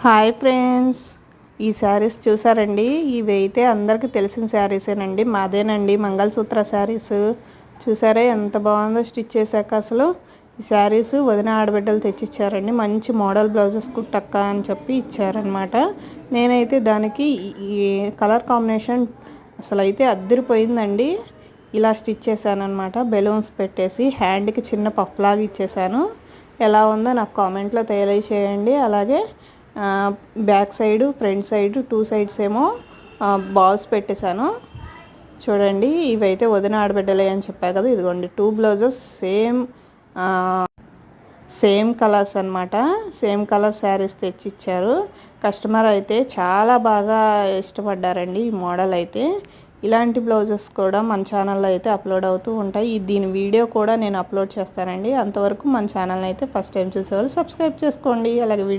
Hi friends, ఈ శారీస్ చూసారండి. ఇవి అయితే అందరికీ తెలిసిన శారీసేనండి. మాదేనండి మంగళసూత్ర శారీస్. చూసారా ఎంత బాగుందో స్టిచ్ చేశాక. అసలు ఈ శారీస్ వదిన ఆడబిడ్డలు తెచ్చిచ్చారండి. మంచి మోడల్ బ్లౌజెస్ కుట్టక్క అని చెప్పి ఇచ్చారనమాట. నేనైతే దానికి ఈ కలర్ కాంబినేషన్ అసలు అయితే అద్దరిపోయిందండి. ఇలా స్టిచ్ చేశాను అనమాట. బెలూన్స్ పెట్టేసి హ్యాండ్కి చిన్న పఫ్ లాగా ఇచ్చేసాను. ఎలా ఉందో నాకు కామెంట్లో తెలియచేయండి. అలాగే back side front side 2 sides ఏమో బాల్స్ పెట్టేశాను. చూడండి, ఇవైతే వదిన ఆడబిడ్డలే అని చెప్పా కదా. ఇదిగోండి 2 బ్లౌజెస్ సేమ్ కలర్స్ అనమాట. సేమ్ కలర్ శారీస్ తెచ్చిచ్చారు. కస్టమర్ అయితే చాలా బాగా ఇష్టపడ్డారండి ఈ మోడల్ అయితే. ఇలాంటి బ్లౌజెస్ కూడా మన ఛానల్లో అయితే అప్లోడ్ అవుతూ ఉంటాయి. దీని వీడియో కూడా నేను అప్లోడ్ చేస్తానండి. అంతవరకు మన ఛానల్ని అయితే ఫస్ట్ టైం చూసేవాళ్ళు సబ్స్క్రైబ్ చేసుకోండి. అలాగే